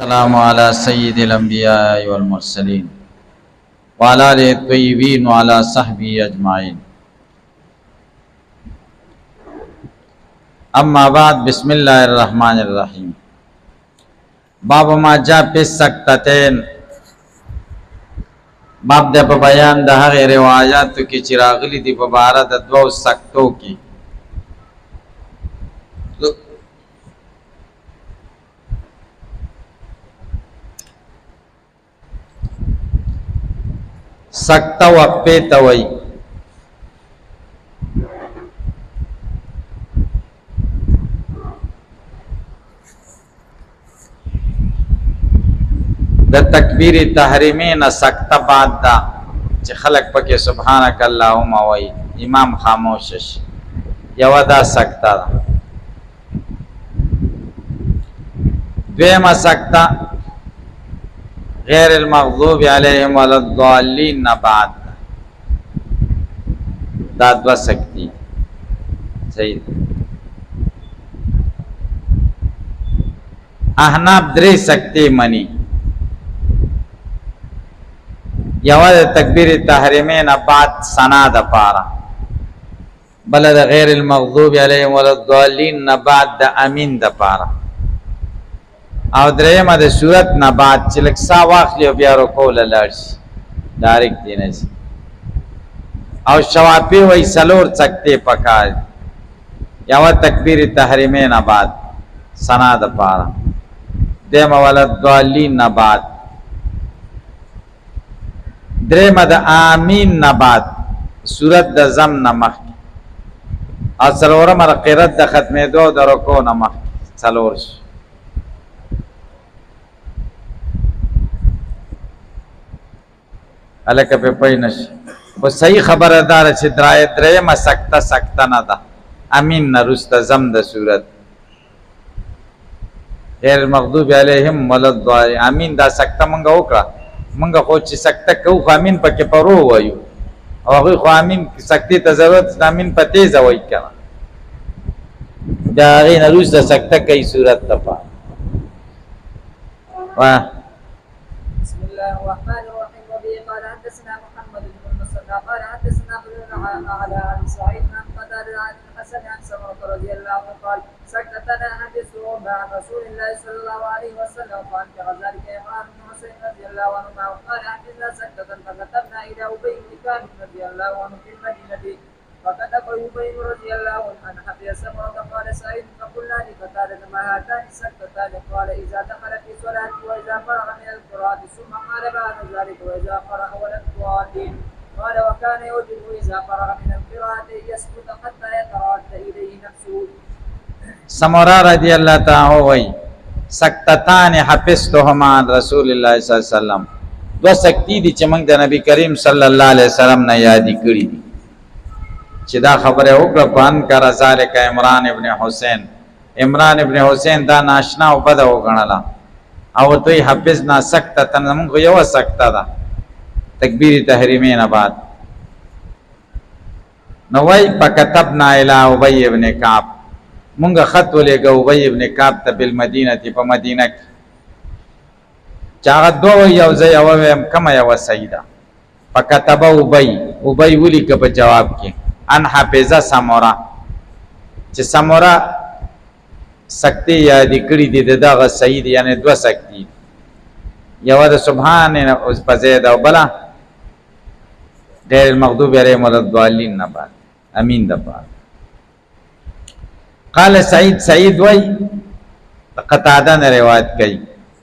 السلام على سيد الأنبياء والمرسلين وعلى آله الطيبين وعلى صحبه أجمعين. أما بعد، بسم الله الرحمن الرحيم. باب ما جاء في السکتتين. باب د په بیان د هغه روایتو کې چې راغلي دي په باره د دوو سکتو کې. سکتا وقفه توي د تکبیر تحریمین سکتا بعد دا چې خلق پکې سبحانك اللهم وای امام خاموش شي یو دا سکتا دا. دویمه سکتا غیر المغضوب علیہم ولا الضالین بعد دا دو سکتی صحیح. احناف درې سکتی منی، یو د تکبیر تحریمین بعد سنا د پارا، بل د غیر المغضوب علیہم ولا الضالین بعد د امین د پارا، او درېمه د صورت نه بعد چې لږ سا واخلي او بیا رکوع له لاړ شي ډایرکټ دی نه شي. او شوافی وایي څلور سکتې پکار دي، یوه تکبیر تحریمې نه بعد ثنا د پاره، دویمه ولا الضالین نه بعد، درېمه د آمین نه بعد صورت د ضم نه مخکې، او څلورمه د قرت د ختمېدو او د رکوع نه مخکې څلور شي. الکه په پای نشي خو صحیح خبره دار چې درېمه سکته نه ده، امین نه رسته زم د صورت غیر المغضوب علیهم ولا الضالین. امین دا سکته مونږ وکړه، مونږ خو چې سکته کوو خو امین پکې پرو وایو، او هغوی خو امین سکتې ته ضرورت د امین په تیزه وایي کنه، بیا هغې نه رسته سکته کوي صورت ته پاره. بسم الله الرحمن الرحيم. قال حدثنا محمد بن المثنى قال حدثنا ابن على عن سعيد عن قتادة عن الحسن عن سمرة رضي الله عنه قال سكتنا حدثه مع رسول الله صلى الله عليه وسلم فانكر ذلك عمران بن حسين رضي الله عنهما وقال حدثنا سكتة فكتبنا الى ابي بن كعب رضي الله عنه في المدينة فكتب ابي رضي الله عنه عن حفظ سمرة قال سعيد فقلنا لقتادة ما هاتان سكتتان قال اذا دخل في صلاته واذا فرغ من القراءة ثم قال بعد ذلك واذا قرأ ولا الضالين قال وكان يوجب اذا فرغ من القراءة يسكت حتى يتراد اليه نفسه. سمرة رضی اللہ تعالی وی سکتتان حفظتهما عن رسول الله صلی الله علیه وسلم. دو سکتی دی چې موږ د نبی کریم صلی الله علیه وسلم نه یادی کړی دي چې دا خبره وکړه پان کر ذالک عمران ابن حسین. عمران ابن حسین دا ناشنا او بد وګڼله او دوی حفظنا سکتتن، موږ یو سکته ده تکبیر تحریمین بعد. نو وای فكتبنا الى ابي ابن كعب، مونږ خط ولېږه ابي ابن کعب ته بالمدینه په مدینه کې، چې هغه دوه یو ځای یوه ویم کومه یوه صحیح ده. فکتبه ابی ولیکه په جواب کې ان حافظه سمره، چې سمره سکتې یادې کړي دي د دغه صحیح دي، یعنې دوه سکتې دي، یوه د سبحان په ځای ده او بله غیر المغضوب علیهم ولا الضالین نه بعد امین ده بعد. قال سعید وی قتاده نه روایت کوي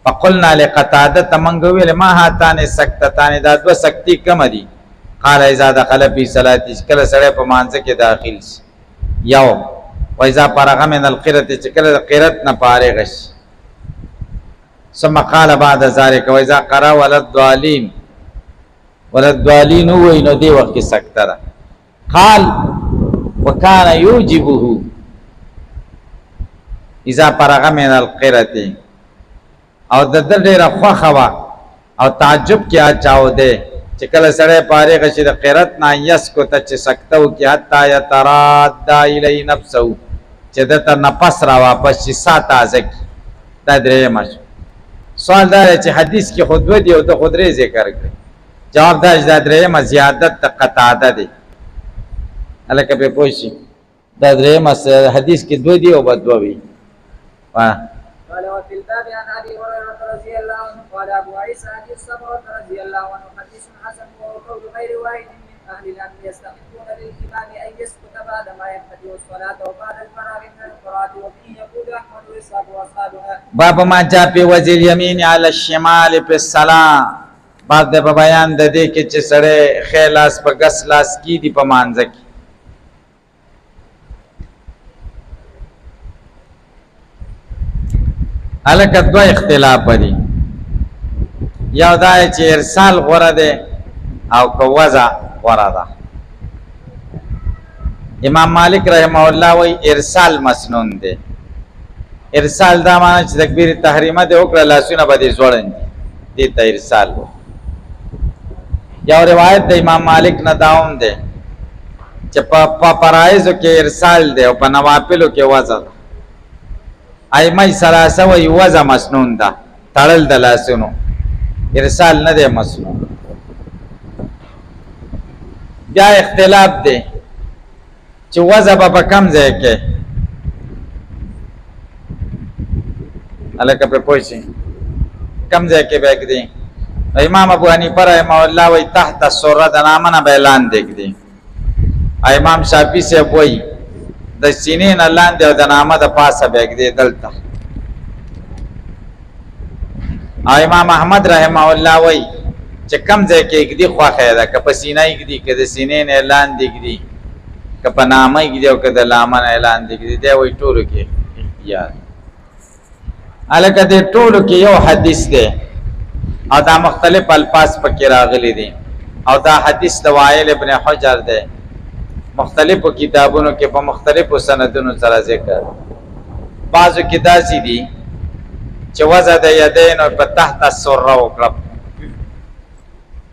فقلنا لقتاده تمنګ ویل ما هاتان سکتتان دا دو سکتی کم دي. قال اذا دخل في صلاته کله سره په مانځه کې داخل شي یو، و اذا فرغ من القرات چې کله قرات نه فارغ شي، ثم قال بعد ذلك و اذا قرأ ولا الضالين وی نو دی وخت کې سکته ده. قال وكان يوجبه اذا فرغ من القرات، او د ډېره خوښه وه او تعجب کې اچاو دی چې کله سړی فارغ شي د قرت نه یسکت چې سکته وکړي حتی یتراد الی نفسه چې دته نفس را واپس شي سا تازه کړي. دا درېیمه شوه سوال دا چې حدیث کې خود دی او ته خود ری ذکر کړ جواب دا چې دا درېم زیادت ته قطاده دی الکه په پوښي دا درېم حدیث کې دو دی او بد وی قال وفي الباب عن ابي هريره رضي الله عنه قال ابو عيسى حديث سمره رضي الله عنه حديث حسن وقول غير واحد من اهل العلم يستحقون للامام ان يسكت بعد ما يبتدئ الصلاه وبعد الفراغ من القراءه وفيه يقول احمد واسحاق واصحابها باب ما جاء في وجه اليمين على الشمال في الصلاه باب د بیان د دې کې چې سره خلاص په غس لاس کی دی په مانځ کې الکه دو اختلاف دي یو دا چې ارسال غوړه ده او کوزا غوړه ده امام مالک رحمه الله وی ارسال مسنون ده ارسال دا معنی چې تکبیر تحریمه ده وکړه لاسونه باندې زوړن دي ته ارسال یو روایت د امام مالک نه داوم ده چې په فرایض کې ارسال ده او په نوافلو کې وزن ائمه ثلاثه وی وزن مسنون ده تړل د لاسونو ارسال نه ده مسنون بیا اختلاف ده چې وزن په کم ځای کې الکه په پوښي کم ځای کې به کېدی امام ابو حنیفه رحمه الله وی تحت السره د نامه به اعلان دیکدي امام شافعی سے وی د سینې نه لاندې او د نامه د پاسه به کېدی دلته امام احمد رحمه الله وی چې کم ځای کې کېدی خو خیره ک په سینې کېدی ک د سینې نه اعلان دیکدي ک په نامه کېدی او ک د لامه نه اعلان دیکدي دی وی ټولو کې اختیار الکه د ټولو کې یو حدیث دی او دا مختلف الفاظ پکې راغلي دي او دا حدیث د وائل ابن حجر دی مختلفو کتابونو کې په مختلفو سندونو سره ذکر بعضو کې داسې دي چې وضع د یدین په تحت السره وکړه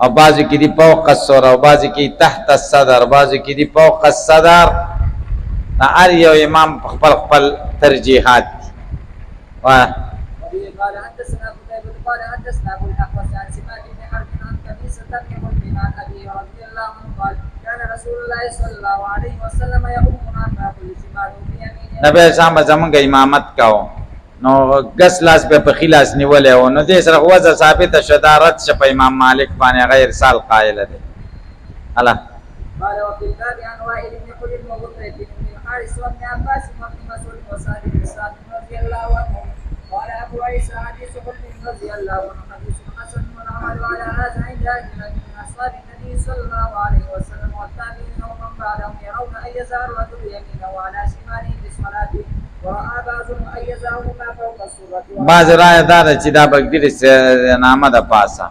او بعضو کې دي فوق السره او بعضو کې تحت الصدر بعضو کې دي فوق الصدر هر یو امام خپل خپل ترجیحات قال حدثنا قتيبة قال حدثنا ابو الاحوص عن سماك بن حرب عن قبيصة بن مسلم عن ابي رضي الله عنه قال كان رسول الله صلى الله عليه وسلم يؤمنا ما كل شمال بيمينه نبی اسلام زمونږ امامت کاو نو غس لاس په خلاص نیولې او نو دې سره وځه ثابت شدارت شپ امام مالک باندې غیر سال قائل دی الله قال وفي الباب عن وائل بن حجر وغفرة بن الحارث وابن عباس وابن مسعود وسعد بن سعد رضي الله عنه قال ابو عيسى حديث حلم رضي الله عنه حديث حسن والعمل على هذا عند اجل من اصحاب النبي صلى الله عليه وسلم والتابعين ومن بعدهم يرون ان يزار الرجل يمينه وعلى شماله في صلاته وراى بعضهم ان يزارهما فوق السره بعض رائے دار چې دا بغدیر نامه د پاسه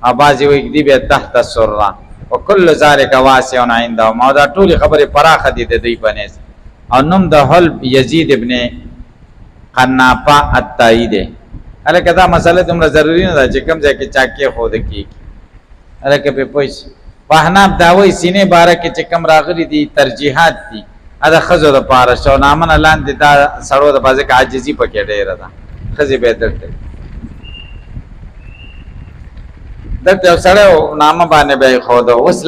او بعض وګدی به تحت السره وكل ذلك واسع عندهم او دا ټول خبره پراخه دي د دوی بنه او نوم د حلب یزید ابن قنافه التایی ده الکه دا مسله تمره ضروری نه ده چې کوم ځای کې چاکه خود کی الکه په پوښ وحناب داوی سینې باره کې چې کوم راغلي دي ترجیحات دي ادا خزو د پاره شو نامن لاندې دا سړو د بازه کې عاجزي پکې ډېره ده خزي به درته دته سره نامه باندې به خو دا اوس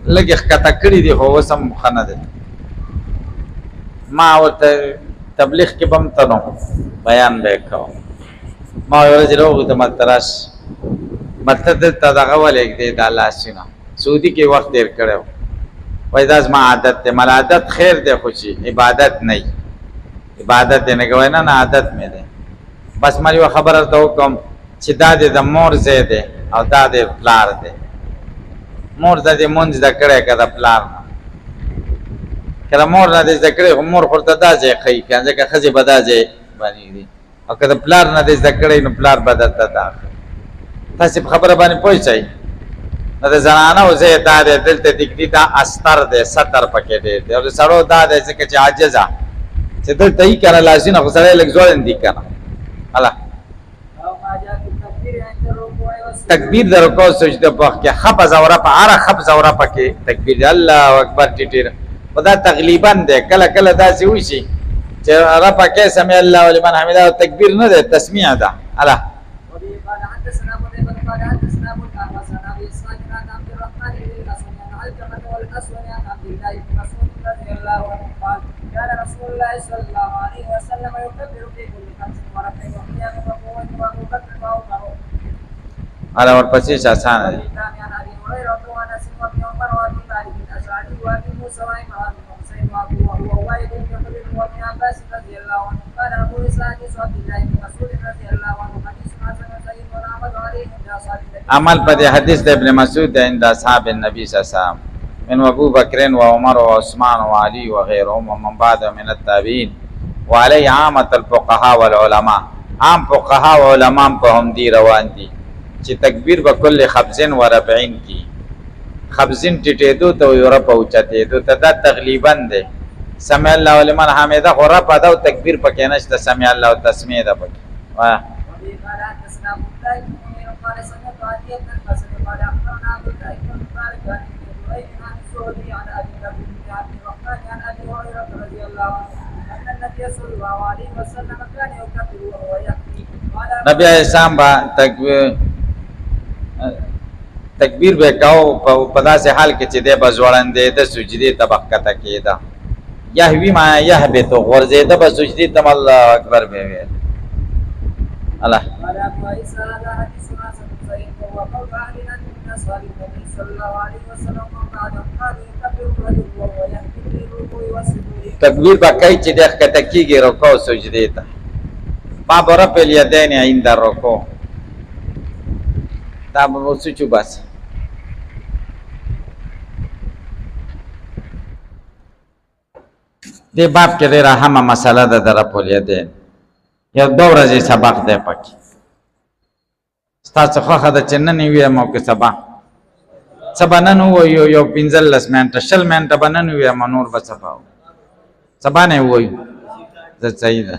لګ کته کړی دي خو وسم خنه ده ما ورته تبلیغ کې بم تنو بیان وکاو ما ورځ روغ ته متراش متد ته دغه ولې دې د الله سينه سعودي کې وخت ډیر کړو وای داس ما عادت ته مل عادت خیر ده خوشي عبادت نه عبادت نه کوي نه عادت مې ده بس ما یو خبره ته کوم چې دا د مور زیاده او دا د پلار ده مور د مونږ د کړه کده پلار کله مور نه د ذکر مور خورته دا ځای خی کنه که خزي بدا ځای باندې دي او کله پلار نه د ذکر نو پلار بدلته دا تاسو خبره باندې پوښتای نو د زنانه او زه دا دلته دګدي دا استر ده ستر پکې دي او سړو دا د ځکه چې عاجزه چې دلته یې کړه لازم خو سره لګ زول اندي کنه الله تکبیر در کو سجده په کې خفض او رفع اره خفض او رفع کې تکبیر الله اکبر ټیټیر خدا تقریبا ده کله کله داسې وشي چې رفع کې سمع الله ولمن حمده او تکبیر نه ده تسمیع ده الله حدثنا قتيبة قال حدثنا ابو الاحوص عن ابي اسحاق عن عبد الرحمن بن الاسود عن علقمة والاسود عن عبد الله بن مسعود رضي الله عنه قال كان رسول الله صلى الله عليه وسلم يكبر في كل خمس ورفع وقيام وقوة وابو بكر وعمر. على ورپسې آسان دي. عن ابي هريرة وانس وابن عمر وابي طالب الاشعري وابي موسى وعمران بن حسين وابو وائل بن حجر وابن عباس رضي الله عنه قال ابو اسحاق حديث عبد الله بن مسعود رضي الله عنه حديث حسن صحيح ونعمل عليه عند اصحاب النبي. عمل په دې حدیث د ابن مسعود عند اصحاب النبي صلی الله عليه وسلم من ابو بکر و عمر و عثمان و علی و غیرهم ومن بعد من التابعین وعلي عامه الفقهاء والعلماء. عام فقهاء و علماء په هم دي روان دي چې تکبیر به کل خبزن و ربعین کی. خبزن ټیټېدو ته او رب او چتېدو ته دا تغلیبا ده. سمع الله لمن حمده خو رب ادا او تکبیر پکې نشته، سمع الله او تسمیع ده پکې. واه وفي قال حدثنا ابو الله بن منير قال سمعت عدي بن الحسن قال اخبرنا عبد الله بن مالك عن ابن جريج عن الزهري عن ابي بكر بن عبد الرحمن عن ابي هريره رضي الله عنه ان النبي صلى الله عليه وسلم كان يكبر وهو يحكي قال نبی اسلام با تکبیر به کاو په داسې حال کې چې د بزوړندې د سجدي طبق کته کېده. یهوی ما یهبت غرزیده به سجدي تم الله اکبر به ویل. الله قال ابو عيسى هذا حديث حسن صحيح وهو قول اهل من اصحاب النبي صلى الله عليه وسلم وبعد قال يكبر الرجل وهو يحكي بالركوع والسجود. تکبیر به کوي چې د کته کېږي رکوع او سجدي ته. باب رفع اليدين عند الركوع. دا به وسچو بس. دې باب کې ډېره اهمه مسله ده د رفع اليدين. یو دو ورځې سبق دی پکې. ستاسو خوښه ده چې نن ویم او که سبا نن ووایو یو 15 منټه 20 منټه به نن ویم نور به سبا نه ووایو. زه صحیح ده